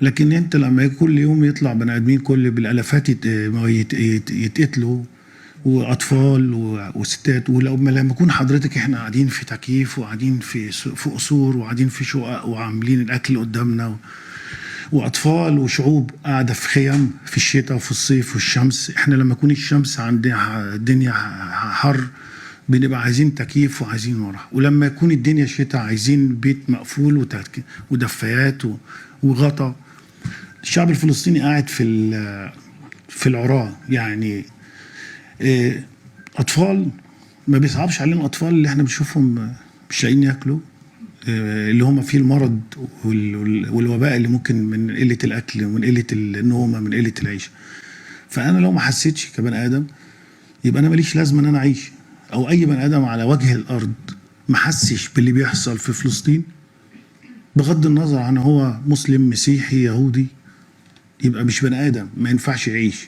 لكن انت لما كل يوم يطلع بني ادمين كل بالالافات يتقتلوا، واطفال وستات، لما يكون حضرتك احنا قاعدين في تكييف وقاعدين في قصور وقاعدين في شقق وعاملين الاكل قدامنا، واطفال وشعوب قاعده في خيم في الشتاء وفي الصيف والشمس. احنا لما يكون الشمس عندنا الدنيا حر بنبقى عايزين تكييف وعايزين ورا، ولما يكون الدنيا شتاء عايزين بيت مقفول ودفايات وغطا. الشعب الفلسطيني قاعد في العراة، يعني اطفال ما بيصعبش علينا، اطفال اللي احنا بنشوفهم مش لاقيين ياكلوا، اللي هم فيه المرض والوباء اللي ممكن من قله الاكل ومن قله النوم من قله العيش. فانا لو ما حسيتش كبني ادم يبقى انا ماليش لازمه ان انا اعيش، او اي بني ادم على وجه الارض ما حسش باللي بيحصل في فلسطين بغض النظر عن هو مسلم مسيحي يهودي، يبقى مش بني ادم، ما ينفعش يعيش.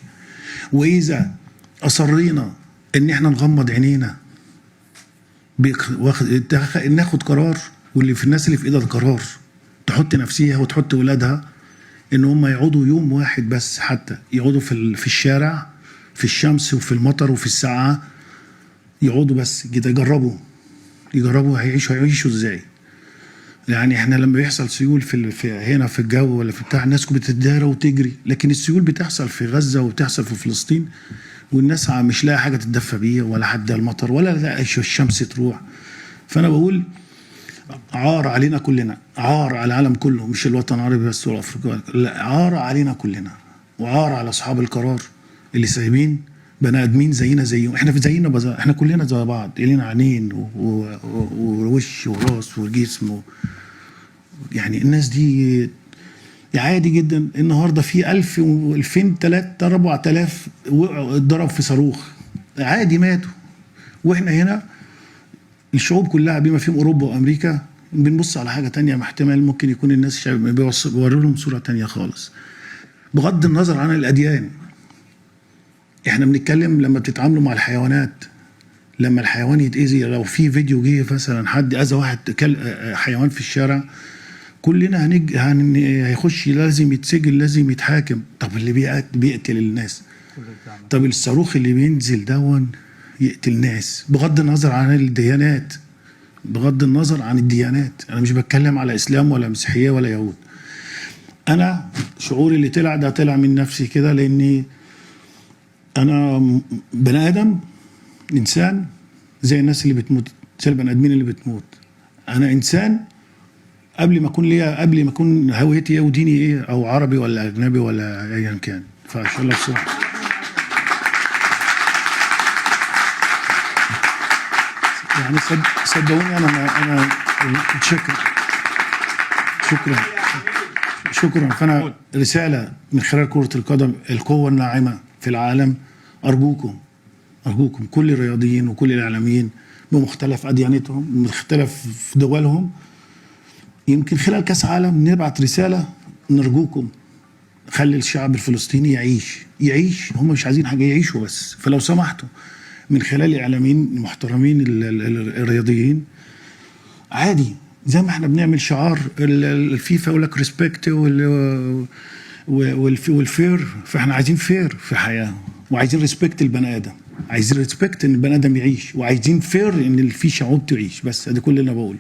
واذا اصرينا ان احنا نغمض عينينا ناخد قرار، واللي في الناس اللي في ايدها القرار تحط نفسيها وتحط ولادها ان هم يقعدوا يوم واحد بس، حتى يقعدوا في الشارع في الشمس وفي المطر وفي الساعة، يقعدوا بس كده يجربوا هيعيشوا ازاي. يعني احنا لما بيحصل سيول هنا في الجو ولا في بتاع، الناس بتتدارى وتجري، لكن السيول بتحصل في غزة وبتحصل في فلسطين والناس مش لاقي حاجة تتدفى بيها ولا حد المطر ولا لاقي الشمس تروح. فانا بقول عار علينا كلنا، عار على العالم كله، مش الوطن العربي بس ولا افريقيا، لا عار علينا كلنا، وعار على اصحاب القرار اللي سايبين بني ادمين زينا زيهم. احنا احنا كلنا زي بعض، لينا عينين ووش وراس وجسم يعني الناس دي عادي جدا. النهارده في 1000 و2000 3 4000 وقعوا اتضرب في صاروخ عادي ماتوا، واحنا هنا الشعوب كلها بما فيهم اوروبا وامريكا بنبص على حاجه تانية، احتمال ممكن يكون الناس بيوروا لهم صوره تانية خالص بغض النظر عن الاديان. احنا بنتكلم لما بتتعاملوا مع الحيوانات، لما الحيوان يتأذي، لو في فيديو جه مثلا حد اذى واحد حيوان في الشارع، كلنا هيخش لازم يتسجن لازم يتحاكم. طب اللي بيقتل الناس، طب الصاروخ اللي بينزل دون يقتل ناس بغض النظر عن الديانات، بغض النظر عن الديانات. انا مش بتكلم على اسلام ولا مسيحيه ولا يهود. انا شعوري اللي طلع ده طلع من نفسي كده، لاني انا بني ادم انسان زي الناس اللي بتموت، زي البني ادمين اللي بتموت. انا انسان قبل ما اكون هويتي ايه وديني ايه، او عربي ولا اجنبي ولا ايا كان. فان شاء الله بصراحه يعني صدقوني انا شكرا. فانا رساله من خلال كره القدم، القوه الناعمه في العالم، ارجوكم كل الرياضيين وكل الاعلاميين بمختلف اديانتهم بمختلف دولهم، يمكن خلال كاس عالم نبعت رساله، نرجوكم خلي الشعب الفلسطيني يعيش. هم مش عايزين حاجه، يعيشوا بس. فلو سمحتوا من خلال الاعلاميين المحترمين الرياضيين عادي، زي ما احنا بنعمل شعار الفيفا يقول لك ريسبكت والفير، فاحنا عايزين فير في حياه، وعايزين ريسبكت البني ادم، عايزين ريسبكت ان البني ادم يعيش، وعايزين فير ان في شعوب تعيش. بس ده كل اللي انا بقوله.